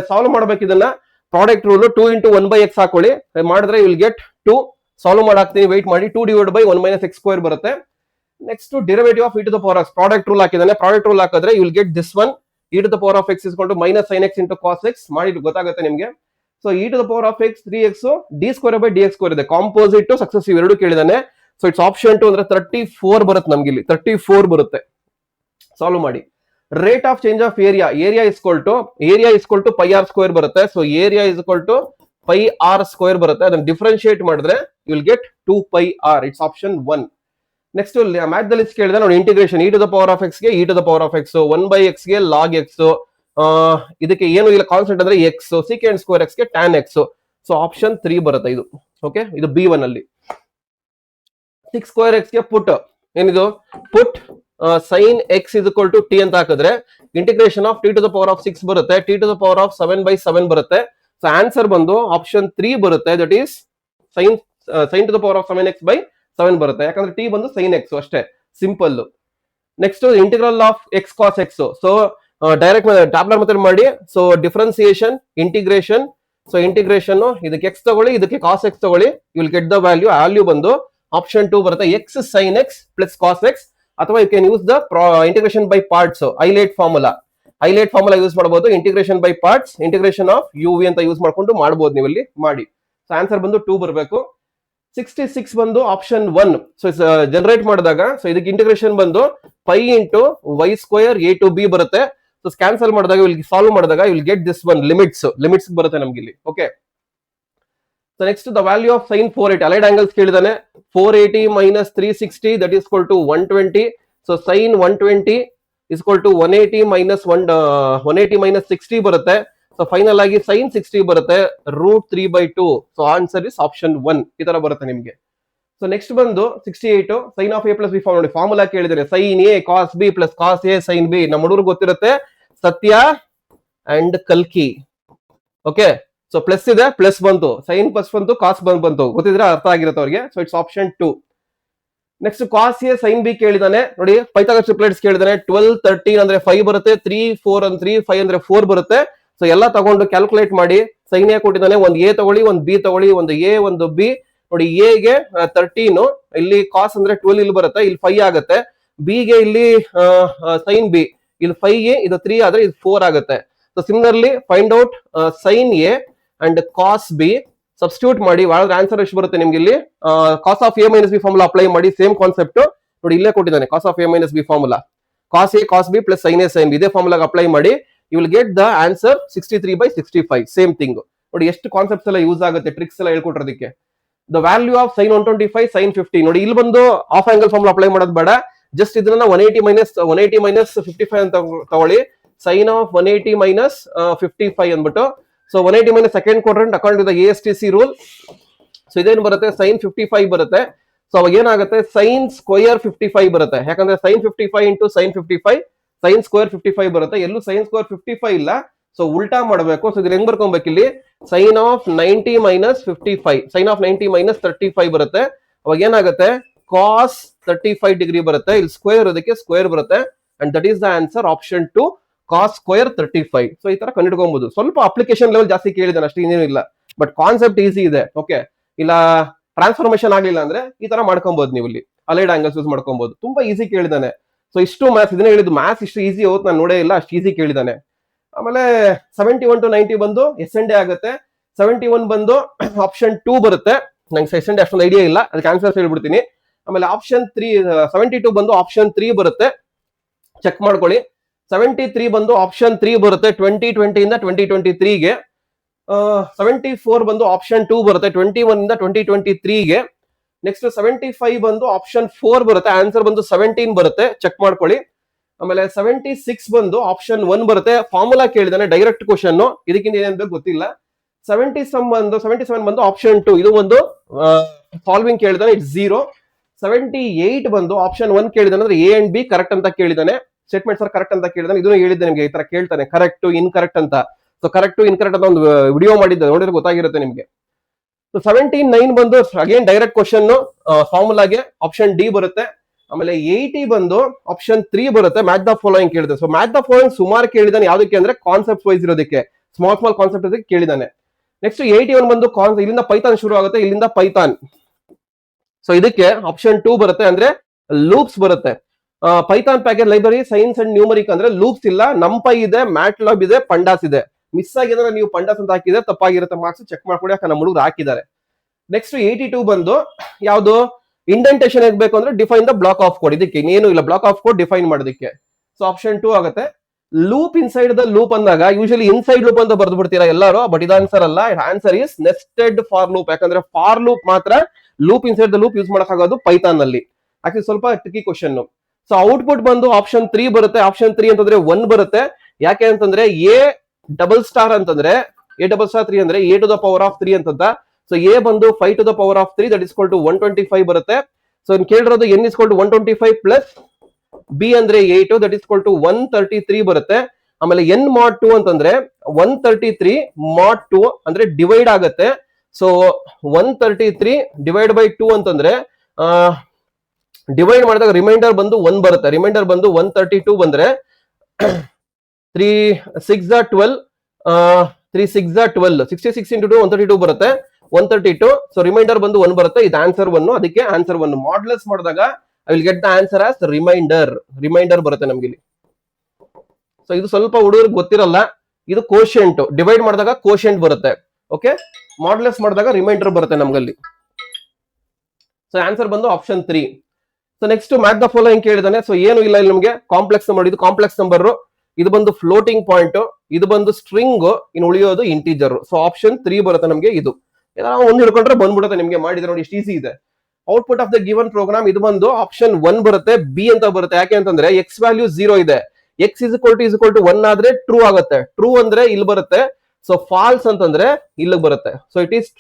solve ಮಾಡ್ಬೇಕು ಇದನ್ನ. Product rule 2 into 1 by x ಹಾಕೊಳ್ಳಿ, ಮಾಡಿದ್ರೆ you will get 2. Solve ಮಾಡಾಕ್ತೀನಿ, wait ಮಾಡಿ. 2 divided by 1 minus x square ಬರುತ್ತೆ. Next derivative of e to the power x. Product rule ಹಾಕಿದಾನೆ, product rule ಹಾಕಿದ್ರೆ you will get this one. e to the power of x is equal to minus sin x into cos x. ಮಾಡಿ ಗೊತ್ತಾಗುತ್ತೆ ನಿಮಗೆ. So e to the power of x 3x d square by dx square ಇದೆ. Composite successive ಎರಡು ಕೇಳಿದಾನೆ. So it's option 2 ಅಂದ್ರೆ 34 ಬರುತ್ತೆ ನಮ್ಗೆ. ಇಲ್ಲಿ 34 ಬರುತ್ತೆ. ಸಾಲ್ವ್ ಮಾಡಿ. Rate of change of area, area is equal to pi r square ಬರುತ್ತೆ. So area is equal to pi r square ಬರುತ್ತೆ. ಅದನ್ನ ಡಿಫ್ರೆನ್ಶಿಯೇಟ್ ಮಾಡಿದ್ರೆ you will get 2 pi r. It's option 1. Next math ದಲ್ಲಿ ಕೇಳಿದ್ರೆ ನೋಡಿ, integration e to the power of x ಗೆ e to the power of x, 1 by x ಗೆ log x, ಇದಕ್ಕೆ ಏನು ಇಲ್ಲ ಕಾನ್ಸ್ಟೆಂಟ್ ಅಂದ್ರೆ x, secant square x ಗೆ tan x. ಸೊ ಆಪ್ಷನ್ 3 ಬರುತ್ತೆ ಇದು. ಓಕೆ, ಇದು B1 ಅಲ್ಲಿ. 6 square x ಗೆ ಪುಟ್ ಏನಿದು, ಪುಟ್ sin x is equal to t ಅಂತ ಹಾಕಿದ್ರೆ integration of t to the power of 6 ಬರುತ್ತೆ, t to the power of 7 by 7 ಬರುತ್ತೆ. ಸೊ ಆನ್ಸರ್ ಬಂದು ಆಪ್ಷನ್ 3 ಬರುತ್ತೆ. That is sin to the power of 7x by 7 ಬರುತ್ತೆ. ಯಾಕಂದ್ರೆ t ಬಂದು sin x ಅಷ್ಟೇ, simple. Next integral of x cos x. So direct tabular method ಮಾಡಿ. So differentiation, integration. So integration ಇದಕ್ಕೆ x ತಗೊಳ್ಳಿ, ಇದಕ್ಕೆ cos x ತಗೊಳ್ಳಿ, you will get the value ಬಂದು ಆಪ್ಷನ್ 2 ಬರುತ್ತೆ. x sin x plus cos x. ಅಥವಾ you can use the integration by parts, ILATE formula use ಮಾಡಬಹುದು. Integration by parts, integration of u v ಅಂತ use ಮಾಡ್ಕೊಂಡು ಮಾಡಬಹುದು ನೀವು ಇಲ್ಲಿ ಮಾಡಿ. ಸೊ ಆನ್ಸರ್ ಬಂದು 2 ಬರಬೇಕು. 66 ಬಂದು ಆಪ್ಷನ್ 1. ಸೊ ಜನರೇಟ್ ಮಾಡಿದಾಗ, ಸೊ ಇದಕ್ಕೆ ಇಂಟಿಗ್ರೇಷನ್ ಬಂದು pi into y square a to b ಬರುತ್ತೆ. ಸೊ ಕ್ಯಾನ್ಸಲ್ ಮಾಡಿದಾಗ ಇಲ್ಲಿ ಸಾಲ್ವ್ ಮಾಡಿದಾಗ you will get this one, limits ಬರುತ್ತೆ ನಮ್ಗೆ ಇಲ್ಲಿ. Okay, so next the value of sin 480. Allied angles ಕೇಳಿದಾನೆ. 480 minus 360 that is equal to 120. So sin 120 is equal to 180 minus 60 ಬರುತ್ತೆ. So final ಆಗಿ sin 60 ಬರುತ್ತೆ, √3/2. So answer is option 1. ಈ ತರ ಬರುತ್ತೆ ನಿಮ್ಗೆ. ಸೊ ನೆಕ್ಸ್ಟ್ ಬಂದು 68 sin of a plus b form ನೋಡಿ. ಫಾರ್ಮುಲಾ ಕೇಳಿದರೆ sin a cos b plus cos a sin b. ನಮ್ಮ ಹುಡುಗರು ಗೊತ್ತಿರುತ್ತೆ, ಸತ್ಯ ಅಂಡ್ ಕಲ್ಕಿ. ಓಕೆ, ಸೊ ಪ್ಲಸ್ ಇದೆ, ಪ್ಲಸ್ ಬಂತು, ಸೈನ್ ಪ್ಲಸ್ ಬಂತು, ಕಾಸ್ ಬಂತು, ಗೊತ್ತಿದ್ರೆ ಅರ್ಥ ಆಗಿರುತ್ತೆ ಅವ್ರಿಗೆ. So it's option 2. Next cos A sine B ಕೇಳಿದಾನೆ ನೋಡಿ. Pythagoras triplets ಕೇಳಿದಾನೆ. 12 13 ಅಂದ್ರೆ 5 ಬರುತ್ತೆ, 3 4 ಅಂದ್ರೆ 3, 5 ಅಂದ್ರೆ 4 ಬರುತ್ತೆ. ಸೊ ಎಲ್ಲ ತಗೊಂಡು ಕ್ಯಾಲ್ಕುಲೇಟ್ ಮಾಡಿ. ಸೈನ್ ಎ ಕೊಟ್ಟಿದ್ದಾನೆ, ಒಂದು ಎ ತಗೊಳ್ಳಿ, ಒಂದು ಬಿ ತಗೊಳ್ಳಿ, ಒಂದು ಎ ಒಂದು ಬಿ. ನೋಡಿ, ಎ ಗೆ 13, ಇಲ್ಲಿ ಕಾಸ್ ಅಂದ್ರೆ 12 ಇಲ್ಲಿ ಬರುತ್ತೆ, ಇಲ್ಲಿ 5 ಆಗುತ್ತೆ. ಬಿ ಗೆ ಇಲ್ಲಿ ಸೈನ್ ಬಿ, ಇಲ್ಲಿ 5 ಇದು 3 ಆದ್ರೆ ಇದು 4 ಆಗುತ್ತೆ. So similarly find out sine A and cos B. Substitute ಮಾಡಿ, ಮಾಡಿದ್ರೆ ಆನ್ಸರ್ ಎಷ್ಟು ಬರುತ್ತೆ ನಿಮ್ಗೆ ಇಲ್ಲಿ. Cos of A minus B formula apply ಮಾಡಿ. ಸೇಮ್ ಕಾನ್ಸೆಪ್ಟ್ ನೋಡಿ, ಇಲ್ಲೇ ಕೊಟ್ಟಿದ್ದಾನೆ cos of A minus B formula. Cos A cos B plus sine A sine B, ಇದೇ ಫಾರ್ಮುಲಾಗೆ ಅಪ್ಲೈ ಮಾಡಿ. You will get the answer 63/65. Same thing ನೋಡಿ, ಎಷ್ಟು concepts ಎಲ್ಲ ಯೂಸ್ ಆಗುತ್ತೆ, ಟ್ರಿಕ್ಸ್ ಎಲ್ಲ ಹೇಳ್ಕೊಟ್ರೋದಕ್ಕೆ. The value of sin 125 sin 50 ನೋಡಿ, ಇಲ್ಲಿ ಬಂದು ಆಫ್ ಆಂಗಲ್ ಫಾರ್ಮುಲಾ ಅಪ್ಲೈ ಮಾಡೋದು ಬೇಡ. ಜಸ್ಟ್ ಇದನ್ನ 180 minus 55 ಅಂತ ತಗೊಳ್ಳಿ. sin of 180 minus 55 ಅಂದ್ಬಿಟ್ಟು. So 180 minus second quadrant according to the ASTC rule. So ಇದೇನು ಬರುತ್ತೆ, sin 55 ಬರುತ್ತೆ. ಸೊ ಅವಾಗ ಏನಾಗುತ್ತೆ, sin ಸ್ಕ್ವೇರ್ 55 ಬರುತ್ತೆ. ಯಾಕಂದ್ರೆ sin 55 into sin 55, sin square 55 ಬರುತ್ತೆ. ಎಲ್ಲೂ sin ಸ್ಕ್ವೇರ್ 55 ಇಲ್ಲ. ಸೊ ಉಲ್ಟಾ ಮಾಡಬೇಕು. ಸೊ ಇದ್ರ ಹೆಂಗ್ ಬರ್ಕೊಬೇಕು ಇಲ್ಲಿ, sin of 90 minus 55, sin of 90 minus 35 ಬರುತ್ತೆ. ಅವಾಗ ಏನಾಗುತ್ತೆ, cos 35 ಡಿಗ್ರಿ ಬರುತ್ತೆ. ಇಲ್ಲಿ ಸ್ಕ್ವೇರ್ ಇರೋದಕ್ಕೆ ಸ್ಕ್ವೇರ್ ಬರುತ್ತೆ. And that is the answer option 2, cos square 35. So ಈ ತರ ಕಂಡುಹಿಡ್ಕೊಬಹುದು. ಸ್ವಲ್ಪ ಅಪ್ಲಿಕೇಶನ್ ಲೆವೆಲ್ ಜಾಸ್ತಿ ಕೇಳಿದಾನೆ, ಅಷ್ಟು ಇನ್ನೇನು ಇಲ್ಲ. ಬಟ್ ಕಾನ್ಸೆಪ್ಟ್ ಈಸಿ ಇದೆ. ಓಕೆ, ಇಲ್ಲ ಟ್ರಾನ್ಸ್ಫಾರ್ಮೇಶನ್ ಆಗ್ಲಿಲ್ಲ ಅಂದ್ರೆ ಈ ತರ ಮಾಡ್ಕೊಬಹುದು. ನೀವು ಇಲ್ಲಿ ಅಲೈಡ್ ಆಂಗಲ್ಸ್ ಯೂಸ್ ಮಾಡ್ಕೊಬಹುದು. ತುಂಬಾ ಈಸಿ ಕೇಳಿದಾನೆ. ಸೊ ಇಷ್ಟು ಮ್ಯಾಥ್ಸ್, ಇದನ್ನ ಹೇಳಿದ್ದು ಮ್ಯಾಥ್ಸ್ ಇಷ್ಟು ಈಸಿ ಹೋದ್ ನಾನು ನೋಡೇ ಇಲ್ಲ, ಅಷ್ಟು ಈಸಿ ಕೇಳಿದಾನೆ. ಆಮೇಲೆ 71 to 90 ಬಂದು ಎಸ್ ಎನ್ ಡೆ ಆಗುತ್ತೆ. 71 ಬಂದು ಆಪ್ಷನ್ 2 ಬರುತ್ತೆ. ನಂಗೆ ಎಸ್ ಎನ್ ಡೆ ಅಷ್ಟೊಂದು ಐಡಿಯಾ ಇಲ್ಲ, ಅದಕ್ಕೆ ಆನ್ಸರ್ಸ್ ಹೇಳ್ಬಿಡ್ತೀನಿ. ಆಮೇಲೆ ಆಪ್ಷನ್ 3 72 ಬಂದು ಆಪ್ಷನ್ 3 ಬರುತ್ತೆ, ಚೆಕ್ ಮಾಡ್ಕೊಳ್ಳಿ. 73 ಬಂದು ಆಪ್ಷನ್ 3 ಬರುತ್ತೆ 2020 ಇಂದ 2023ಗೆ. 74 ಬಂದು ಆಪ್ಷನ್ 2 ಬರುತ್ತೆ 21 ಇಂದ 2023ಗೆ. ನೆಕ್ಸ್ಟ್ 75 ಬಂದು ಆಪ್ಷನ್ 4 ಬರುತ್ತೆ, ಆನ್ಸರ್ ಬಂದು 17 ಬರುತ್ತೆ, ಚೆಕ್ ಮಾಡ್ಕೊಳ್ಳಿ. ಆಮೇಲೆ 76 ಬಂದು ಆಪ್ಷನ್ 1 ಬರುತ್ತೆ, ಫಾರ್ಮುಲಾ ಕೇಳಿದಾನೆ, ಡೈರೆಕ್ಟ್ ಕ್ವಶನ್, ಇದಕ್ಕಿಂತ ಏನೇನ್ ಬೇಕು ಗೊತ್ತಿಲ್ಲ. 77 ಬಂದು ಆಪ್ಷನ್ 2, ಇದು ಒಂದು ಸಾಲ್ವಿಂಗ್ ಕೇಳಿದಾನೆ, ಇಟ್ಸ್ 0. 78 ಬಂದು ಆಪ್ಷನ್ 1 ಕೇಳಿದಾನೆ, ಅಂದ್ರೆ ಎ ಅಂಡ್ ಬಿ ಕರೆಕ್ಟ್ ಅಂತ ಕೇಳಿದಾನೆ, ಸ್ಟೇಟ್ಮೆಂಟ್ಸ್ ಆರ್ ಕರೆಕ್ಟ್ ಅಂತ ಕೇಳಿದಾನೆ. ಇದನ್ನು ಹೇಳಿದ್ದೆ ನಿಮ್ಗೆ, ಈ ತರ ಕೇಳ್ತಾನೆ ಕರೆಕ್ಟ್ ಇನ್ಕರೆಕ್ಟ್ ಅಂತ. ಸೊ ಕರೆಕ್ಟ್ ಇನ್ಕರೆಕ್ಟ್ ಅಂತ ಒಂದು ವಿಡಿಯೋ ಮಾಡಿದ್ದೆ, ನೋಡಿದ್ರೆ ಗೊತ್ತಾಗಿರುತ್ತೆ ನಿಮ್ಗೆ. 79 ಬಂದು ಅಗೇನ್ ಡೈರೆಕ್ಟ್ ಕ್ವಶನ್, ಫಾರ್ಮುಲಾಗೆ ಆಪ್ಷನ್ ಡಿ ಬರುತ್ತೆ. ಆಮೇಲೆ 80 ಬಂದು ಆಪ್ಷನ್ 3 ಬರುತ್ತೆ, ಮ್ಯಾಚ್ ದ ಫಾಲೋಯಿಂಗ್ ಕೇಳಿದೆ. ಸೊ ಮ್ಯಾಚ್ ದ ಫಾಲೋಯಿಂಗ್ ಸುಮಾರು ಕೇಳಿದಾನೆ, ಯಾವ್ದಕ್ಕೆ ಅಂದ್ರೆ ಕಾನ್ಸೆಪ್ಟ್ ವೈಸ್ ಇರೋದಕ್ಕೆ, ಸ್ಮಾಲ್ ಕಾನ್ಸೆಪ್ಟ್ ಅದಕ್ಕೆ ಕೇಳಿದಾನೆ. ನೆಕ್ಸ್ಟ್ 81 ಬಂದು ಇಲ್ಲಿಂದ ಪೈಥಾನ್ ಶುರು ಆಗುತ್ತೆ, ಇಲ್ಲಿಂದ ಪೈಥಾನ್. ಸೊ ಇದಕ್ಕೆ ಆಪ್ಷನ್ 2 ಬರುತ್ತೆ, ಅಂದ್ರೆ ಲೂಪ್ಸ್ ಬರುತ್ತೆ. Python package library science and numeric ಅಂದ್ರೆ ಲೂಪ್ಸ್ ಇಲ್ಲ, ನಂಪೈ ಇದೆ, ಮ್ಯಾಟ್ಲಾಬ್ ಇದೆ, ಪಂಡಾಸ್ ಇದೆ. ಮಿಸ್ ಆಗಿದ್ರೆ ನೀವು ಪಂಡಾಸ್ ಅಂತ ಹಾಕಿದ್ರೆ ತಪ್ಪಾಗಿರುತ್ತೆ, ಮಾರ್ಕ್ಸ್ ಚೆಕ್ ಮಾಡ್ಕೊಡಿ, ಯಾಕಂದ್ರೆ ನಮ್ಮ ಹುಡುಗರು ಹಾಕಿದ್ದಾರೆ. ನೆಕ್ಸ್ಟ್ 82 ಬಂದು ಯಾವ್ದು ಇಂಡೆಂಟೇಷನ್ ಬೇಕು ಅಂದ್ರೆ define the block of code, ಇದಕ್ಕೆ ಏನು ಇಲ್ಲ, ಬ್ಲಾಕ್ ಆಫ್ ಕೋಡ್ ಡಿಫೈನ್ ಮಾಡೋದಕ್ಕೆ. ಸೊ ಆಪ್ಷನ್ 2 ಆಗುತ್ತೆ. ಲೂಪ್ ಇನ್ಸೈಡ್ ದ ಲೂಪ್ ಅಂದಾಗ ಯೂಶಲಿ ಇನ್ಸೈಡ್ ಲೂಪ್ ಅಂತ ಬರ್ದು ಬಿಡ್ತೀರಾ ಎಲ್ಲರೂ, ಬಟ್ ಇದು ಆನ್ಸರ್ ಅಲ್ಲ, answer is nested for loop. ಯಾಕಂದ್ರೆ ಫಾರ್ ಲೂಪ್ ಮಾತ್ರ loop inside the loop use ಮಾಡಕ್ಕಾಗೋದು ಪೈಥಾನ್ ನಲ್ಲಿ. ಆಕ್ಚುಲಿ ಸ್ವಲ್ಪ ಟ್ರಿಕಿ ಕ್ವಶನ್. ಸೊ ಔಟ್ಪುಟ್ ಬಂದು ಆಪ್ಷನ್ 3 ಬರುತ್ತೆ, ಆಪ್ಷನ್ 3 ಅಂತಂದ್ರೆ 1 ಬರುತ್ತೆ. ಯಾಕೆ ಅಂತಂದ್ರೆ ಎ ಡಬಲ್ ಸ್ಟಾರ್ ಅಂತಂದ್ರೆ ಎ ಡಬಲ್ ಸ್ಟಾರ್ 3 ಅಂದ್ರೆ A to the power of 3 ಅಂತ. ಸೊ ಎ ಬಂದು 5 to the power of 3 that is equal to 125 ಬರುತ್ತೆ. ಸೊ ಇನ್ ಕೇಳಿರೋದು N is equal to 125 plus B ಅಂದ್ರೆ 8 ದಟ್ ಇಸ್ ಈಕ್ವಲ್ ಟು 133 ಬರುತ್ತೆ. ಆಮೇಲೆ ಎನ್ ಮಾಡ್ 2 ಅಂತಂದ್ರೆ 133 ಮಾಡ್ 2 ಅಂದ್ರೆ ಡಿವೈಡ್ ಆಗುತ್ತೆ. ಸೊ 133 ಡಿವೈಡ್ ಬೈ 2 ಅಂತಂದ್ರೆ ಡಿವೈಡ್ ಮಾಡಿದಾಗ ರಿಮೈಂಡರ್ ಬಂದು 1 ಬರುತ್ತೆ. ರಿಮೈಂಡರ್ ಬಂದು 132 ಬಂದ್ರೆ 3 6 12 3 6 12 66 ಇಂಟು 2 132 ಬರುತ್ತೆ, 132. ಸೊ ರಿಮೈಂಡರ್ ಬಂದು 1 ಬರುತ್ತೆ, ಇದು ಆನ್ಸರ್ 1, ಅದಕ್ಕೆ ಆನ್ಸರ್ 1. ಮಾಡ್ಯುಲಸ್ ಮಾಡಿದಾಗ I will get the answer as remainder ಬರುತ್ತೆ ನಮ್ಗೆ ಇಲ್ಲಿ. ಸೊ ಇದು ಸ್ವಲ್ಪ ಹುಡುಗರಿಗೆ ಗೊತ್ತಿರಲ್ಲ, ಇದು ಕೋಶೆಂಟ್, ಡಿವೈಡ್ ಮಾಡಿದಾಗ ಕೋಶೆಂಟ್ ಬರುತ್ತೆ, ಓಕೆ. ಮಾಡ್ಯುಲಸ್ ಮಾಡಿದಾಗ ರಿಮೈಂಡರ್ ಬರುತ್ತೆ ನಮ್ಗಲ್ಲಿ. ಸೊ ಆನ್ಸರ್ ಬಂದು option 3. So next match the following ಕೇಳಿದಾನೆ. ಸೊ ಏನು ಇಲ್ಲ ಇಲ್ಲಿ ನಮಗೆ, ಕಾಂಪ್ಲೆಕ್ಸ್ ನಂಬರ್, ಇದು ಕಾಂಪ್ಲೆಕ್ಸ್ ನಂಬರ್, ಇದು ಬಂದು ಫ್ಲೋಟಿಂಗ್ ಪಾಯಿಂಟ್, ಇದು ಬಂದು ಸ್ಟ್ರಿಂಗ್, ಇನ್ನು ಉಳಿಯೋದು ಇಂಟೀಜರ್. ಸೊ ಆಪ್ಷನ್ 3 ಬರುತ್ತೆ ನಮಗೆ. ಇದು ಒಂದು ಹಿಡ್ಕೊಂಡ್ರೆ ಬಂದ್ಬಿಡುತ್ತೆ ನಿಮ್ಗೆ, ಮಾಡಿದ್ರೆ ನೋಡಿ ಇಷ್ಟು ಈಸಿ ಇದೆ. Output of the given program, ಇದು ಬಂದು ಆಪ್ಷನ್ 1 ಬರುತ್ತೆ, ಬಿ ಅಂತ ಬರುತ್ತೆ. ಯಾಕೆ ಅಂತಂದ್ರೆ ಎಕ್ಸ್ ವ್ಯಾಲ್ಯೂ 0 ಇದೆ, ಎಕ್ಸ್ ಇಸ್ ಈಕ್ವಲ್ ಟು 1 ಆದ್ರೆ ಟ್ರೂ ಆಗುತ್ತೆ. ಟ್ರೂ ಅಂದ್ರೆ ಇಲ್ಲಿ ಬರುತ್ತೆ, ಸೊ ಫಾಲ್ಸ್ ಅಂತಂದ್ರೆ ಇಲ್ಲಿಗೆ ಬರುತ್ತೆ. So it is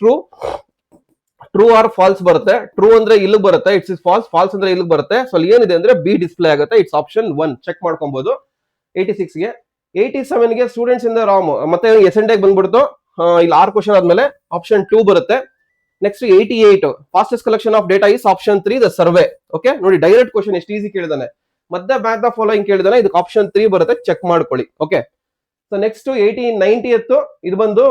true or false ಬರುತ್ತೆ. ಟ್ರೂ ಅಂದ್ರೆ ಇಲ್ಲಿಗೆ ಬರುತ್ತೆ, ಇಟ್ಸ್ ಇಸ್ ಫಾಲ್ಸ್. ಫಾಲ್ಸ್ ಅಂದ್ರೆ ಇಲ್ಲಿಗೆ ಬರುತ್ತೆ. ಸೊ ಅಲ್ಲಿ ಏನಿದೆ ಅಂದ್ರೆ ಬಿ ಡಿಸ್ಪ್ಲೇ ಆಗುತ್ತೆ. ಇಟ್ಸ್ ಆಪ್ಷನ್ 1, ಚೆಕ್ ಮಾಡ್ಕೊಬಹುದು. 86 ಗೆ 87 ಗೆ ಸ್ಟೂಡೆಂಟ್ಸ್ ಇಂದ ರಾಮ್, ಮತ್ತೆ ಎಸ್ ಅಂಡ್ ಬಂದ್ಬಿಡ್ತು. ಇಲ್ಲಿ 6 ಕ್ವಶನ್ ಆದ್ಮೇಲೆ ಆಪ್ಷನ್ 2 ಬರುತ್ತೆ. Next 88 fastest collection of data is option 3 the survey. Okay ನೋಡಿ, ಡೈರೆಕ್ಟ್ ಕ್ವಶನ್ ಎಷ್ಟು ಈಸಿ ಕೇಳಿದಾನೆ. ಮತ್ತೆ ಬ್ಯಾಕ್ ದ ಫಾಲೋಯಿಂಗ್ ಕೇಳಿದಾನೆ, ಇದಕ್ಕೆ ಆಪ್ಷನ್ 3 ಬರುತ್ತೆ, ಚೆಕ್ ಮಾಡ್ಕೊಳ್ಳಿ, ಓಕೆ. ಸೊ ನೆಕ್ಸ್ಟ್ 90th ಇದು ಬಂದು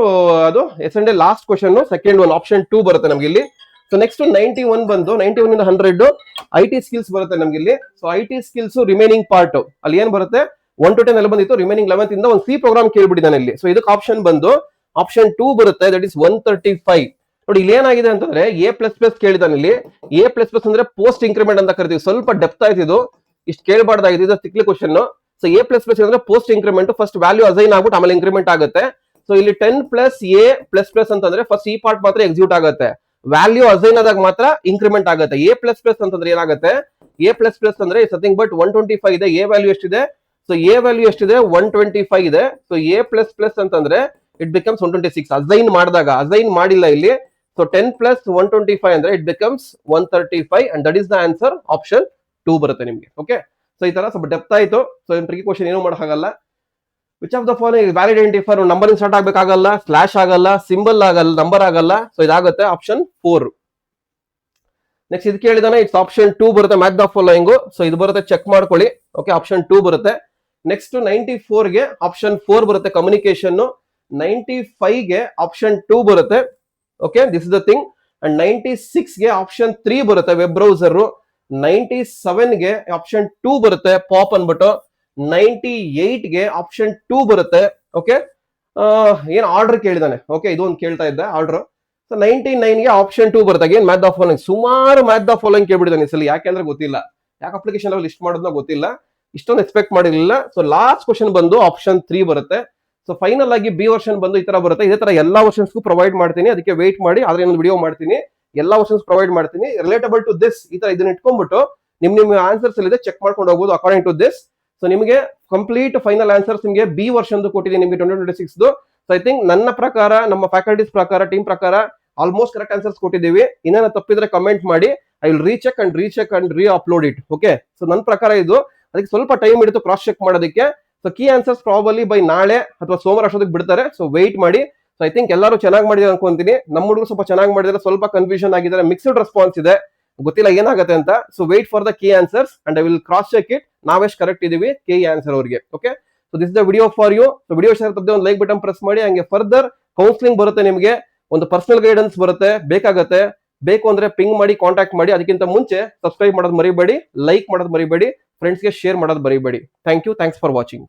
ಅದು yes and last question, second one, option 2 ಬರುತ್ತೆ ನಮ್ಗೆ ಇಲ್ಲಿ. ಸೊ ನೆಕ್ಸ್ಟ್ 91 ಬಂದು 91 ಇಂದ 100 ಐ ಟಿ ಸ್ಕಿಲ್ಸ್ ಬರುತ್ತೆ ನಮ್ಗೆ ಇಲ್ಲಿ. So I T skills remaining part ಅಲ್ಲಿ ಏನ್ ಬರುತ್ತೆ, 1 to 10 ಎಲ್ಲ ಬಂದಿತ್ತು, ರಿಮೈನಿಂಗ್ 11th ಇಂದ ಒಂದು ಸಿ ಪ್ರೋಗ್ರಾಮ್ ಕೇಳ್ಬಿಟ್ಟಿದ್ದಾನೆ ಇಲ್ಲಿ. ಸೊ ಇದಕ್ಕೆ ಆಪ್ಷನ್ ಬಂದು ಆಪ್ಷನ್ 2 ಬರುತ್ತೆ, ದಟ್ ಇಸ್ 135. ನೋಡಿ ಇಲ್ಲಿ ಏನಾಗಿದೆ ಅಂತಂದ್ರೆ ಎ ಪ್ಲಸ್ ಪ್ಲಸ್ ಕೇಳಿದಾನೆ ಇಲ್ಲಿ. ಎ ಪ್ಲಸ್ ಪ್ಲಸ್ ಅಂದ್ರೆ ಪೋಸ್ಟ್ ಇಂಕ್ರಿಮೆಂಟ್ ಅಂತ ಕರಿತೀವಿ, ಸ್ವಲ್ಪ ಡೆಪ್ತ್ ಆಯ್ತು ಇದು, ಇಷ್ಟು ಕೇಳಬಾರ್ದಾಗಿದೆ, ಇದು ತಿಕ್ಲಿ question. So A plus plus ಅಂದ್ರೆ post increment, first value assign ಆಗ್ಬಿಟ್ಟು ಆಮೇಲೆ ಇಂಕ್ರಿಮೆಂಟ್ ಆಗುತ್ತೆ. ಸೊ ಇಲ್ಲಿ 10 ಪ್ಲಸ್ ಎ ಪ್ಲಸ್ ಪ್ಲಸ್ ಅಂತಂದ್ರೆ ಫಸ್ಟ್ ಈ ಪಾರ್ಟ್ ಮಾತ್ರ ಎಕ್ಸಿಕ್ಯೂಟ್ ಆಗುತ್ತೆ, ವ್ಯಾಲ್ಯೂ ಅಸೈನ್ ಆದಾಗ ಮಾತ್ರ ಇಂಕ್ರಿಮೆಂಟ್ ಆಗುತ್ತೆ. ಎ ಪ್ಲಸ್ ಪ್ಲಸ್ ಅಂತಂದ್ರೆ ಏನಾಗುತ್ತೆ, ಎ ಪ್ಲಸ್ ಪ್ಲಸ್ ಅಂದ್ರೆ ಸತಿಂಗ್ ಬಟ್ 125 ಇದೆ, ಎ ವ್ಯಾಲ್ಯೂ ಎಷ್ಟಿದೆ, ಸೊ ಎ ವ್ಯಾಲ್ಯೂ ಎಷ್ಟಿದೆ 125 ಇದೆ. ಸೊ ಎ ಪ್ಲಸ್ ಪ್ಲಸ್ ಅಂತಂದ್ರೆ ಇಟ್ ಬಿಕಮ್ಸ್ 126 ಅಸೈನ್ ಮಾಡಿದಾಗ, ಅಸೈನ್ ಮಾಡಿಲ್ಲ ಇಲ್ಲಿ. ಸೊ 10 ಪ್ಲಸ್ 125 ಅಂದ್ರೆ it becomes 135 and that is the answer, option 2 ಬರುತ್ತೆ ನಿಮ್ಗೆ, ಓಕೆ. ಸೊ ಈ ತರ ಸ್ವಲ್ಪ ಡೆಪ್ತ್ ಆಯ್ತು. ಸೊ ಟ್ರಿಕಿ ಕ್ವಶನ್ ಏನು ಮಾಡೋಕ್ಕಾಗಲ್ಲ. Which of the following valid identifier, number start ಆಗ್ಬೇಕಾಗಲ್ಲ, ಸ್ಲಾಶ್ ಆಗಲ್ಲ, ಸಿಂಬಲ್ ಆಗಲ್ಲ, ನಂಬರ್ ಆಗಲ್ಲ. ಸೊ ಇದಾಗುತ್ತೆ ಆಪ್ಷನ್ 4. ನೆಕ್ಸ್ಟ್ ಇದು ಕೇಳಿದಾನೆ, ಇಟ್ಸ್ ಆಪ್ಷನ್ 2 ಬರುತ್ತೆ, ಮ್ಯಾಚ್ ದ ಫಾಲೋಯಿಂಗ್. ಸೊ ಇದು ಬರುತ್ತೆ, ಚೆಕ್ ಮಾಡ್ಕೊಳ್ಳಿ, ಓಕೆ. ಆಪ್ಷನ್ 2 ಬರುತ್ತೆ. ನೆಕ್ಸ್ಟ್ 94 ಗೆ ಆಪ್ಷನ್ 4 ಬರುತ್ತೆ, ಕಮ್ಯುನಿಕೇಶನ್. 95 ಗೆ ಆಪ್ಷನ್ 2 ಬರುತ್ತೆ, okay, this is the thing. And 96 ಗೆ ಆಪ್ಷನ್ 3 ಬರುತ್ತೆ, ವೆಬ್ ಬ್ರೌಸರ್. 97 ಗೆ ಆಪ್ಷನ್ 2 ಬರುತ್ತೆ, ಪಾಪ್ ಅನ್ಬಿಟ್ಟು. 98 ಗೆ ಆಪ್ಷನ್ 2 ಬರುತ್ತೆ, ಓಕೆ. ಏನ್ ಆರ್ಡರ್ ಕೇಳಿದಾನೆ, ಓಕೆ, ಇದು ಒಂದು ಕೇಳ್ತಾ ಇದ್ದೆ ಆರ್ಡರ್. ಸೊ 99ಗೆ ಆಪ್ಷನ್ 2 ಬರುತ್ತೆ. ಅಗೇನ್ ಮ್ಯಾಥ್ ದ ಫಾಲೋಯಿಂಗ್, ಸುಮಾರು ಮ್ಯಾಥ್ ದ ಫಾಲೋಯಿಂಗ್ ಕೇಳ್ಬಿಟ್ಟಿದ್ದಾನೆ ಈ ಸಲ. ಯಾಕೆಂದ್ರೆ ಗೊತ್ತಿಲ್ಲ, ಯಾಕೆ ಅಪ್ಲಿಕೇಶನ್ ಲಿಸ್ಟ್ ಮಾಡೋದನ್ನ ಗೊತ್ತಿಲ್ಲ, ಇಷ್ಟೊಂದು ಎಕ್ಸ್ಪೆಕ್ಟ್ ಮಾಡಿರಲಿಲ್ಲ. ಸೊ ಲಾಸ್ಟ್ ಕ್ವಶನ್ ಬಂದು ಆಪ್ಷನ್ 3 ಬರುತ್ತೆ. ಸೊ ಫೈನಲ್ ಆಗಿ ಬಿ ವರ್ಷನ್ ಬಂದು ಈ ತರ ಬರುತ್ತೆ. ಇದೇ ತರ ಎಲ್ಲಾ ವರ್ಷನ್ಸ್ಗೂ ಪ್ರೊವೈಡ್ ಮಾಡ್ತೀನಿ, ಅದಕ್ಕೆ ವೇಟ್ ಮಾಡಿ. ಆದ್ರೆ ಇನ್ನೊಂದು ವಿಡಿಯೋ ಮಾಡ್ತೀನಿ, ಎಲ್ಲಾ ವರ್ಷನ್ಸ್ ಪ್ರೊವೈಡ್ ಮಾಡ್ತೀನಿ ರಿಲೇಟಬಲ್ ಟು ದಿಸ್. ಈ ತರ ಇದನ್ನ ಇಟ್ಕೊಂಡ್ಬಿಟ್ಟು ನಿಮ್ ಆನ್ಸರ್ಸ್ ಇದೆ ಚೆಕ್ ಮಾಡ್ಕೊಂಡು ಹೋಗ್ಬೋದು ಅಕಾರ್ಡಿಂಗ್ ಟು ದಿಸ್. ಸೊ ನಿಮಗೆ ಕಂಪ್ಲೀಟ್ ಫೈನಲ್ ಆನ್ಸರ್ಸ್ ನಿಮಗೆ ಬಿ ವರ್ಷನ್ ಕೊಟ್ಟಿದ್ದೀನಿ ನಿಮಗೆ 2026. ಸೊ ಐ ಥಿಂಕ್ ನನ್ನ ಪ್ರಕಾರ, ನಮ್ಮ ಫ್ಯಾಕಲ್ಟೀಸ್ ಪ್ರಕಾರ, ಟೀಮ್ ಪ್ರಕಾರ ಆಲ್ಮೋಸ್ಟ್ ಕರೆಕ್ಟ್ ಆನ್ಸರ್ಸ್ ಕೊಟ್ಟಿದ್ದೀವಿ. ಇನ್ನೇನ ತಪ್ಪಿದ್ರೆ ಕಮೆಂಟ್ ಮಾಡಿ, ಐ ವಿಲ್ ರೀಚೆಕ್ ಅಂಡ್ ರೀ ಅಪ್ಲೋಡ್ ಇಟ್. ಓಕೆ, ಸೊ ನನ್ನ ಪ್ರಕಾರ ಇದು, ಅದಕ್ಕೆ ಸ್ವಲ್ಪ ಟೈಮ್ ಹಿಡಿತು ಕ್ರಾಸ್ ಚೆಕ್ ಮಾಡೋದಕ್ಕೆ. So key answers probably by ನಾಳೆ ಅಥವಾ ಸೋಮವಾರ ಅಷ್ಟೊತ್ತಿಗೆ ಬಿಡ್ತಾರೆ. ಸೊ ವೆಯ್ಟ್ ಮಾಡಿ. ಸೊ ಐ ಥಿಂಕ್ ಎಲ್ಲರೂ ಚೆನ್ನಾಗಿ ಮಾಡಿದ್ದಾರೆ ಅನ್ಕೊಂತೀನಿ. ನಮ್ಮ ಹುಡುಗರು ಸ್ವಲ್ಪ ಚೆನ್ನಾಗಿ ಮಾಡಿದ್ದಾರೆ, ಸ್ವಲ್ಪ ಕನ್ಫ್ಯೂಷನ್ ಆಗಿದ್ದಾರೆ, ಮಿಕ್ಸ್ಡ್ ರೆಸ್ಪಾನ್ಸ್ ಇದೆ, ಗೊತ್ತಿಲ್ಲ ಏನಾಗುತ್ತೆ ಅಂತ. So wait for the key answers and I will cross check it. ನಾವೆಷ್ಟು ಕರೆಕ್ಟ್ ಇದೀವಿ ಕೀ ಆನ್ಸರ್ ಅವ್ರಿಗೆ. Okay, so this the video for you. So video share ತಪ್ಪದೆ ಒಂದು ಲೈಕ್ ಬಟನ್ ಪ್ರೆಸ್ ಮಾಡಿ. ಹಂಗೆ ಫರ್ದರ್ ಕೌನ್ಸಿಲಿಂಗ್ ಬರುತ್ತೆ ನಿಮಗೆ, ಒಂದು ಪರ್ಸನಲ್ ಗೈಡೆನ್ಸ್ ಬರುತ್ತೆ, ಬೇಕಾಗತ್ತೆ. ಬೇಕು ಅಂದ್ರೆ ಪಿಂಗ್ ಮಾಡಿ, ಕಾಂಟ್ಯಾಕ್ಟ್ ಮಾಡಿ. ಅದಕ್ಕಿಂತ ಮುಂಚೆ ಸಬ್ಸ್ಕ್ರೈಬ್ ಮಾಡೋದು ಮರಿಬೇಡಿ, ಲೈಕ್ ಮಾಡೋದು ಮರಿಬೇಡಿ, ಫ್ರೆಂಡ್ಸ್ಗೆ ಶೇರ್ ಮಾಡೋದು ಮರಿಬೇಡಿ. Thank you, thanks for watching.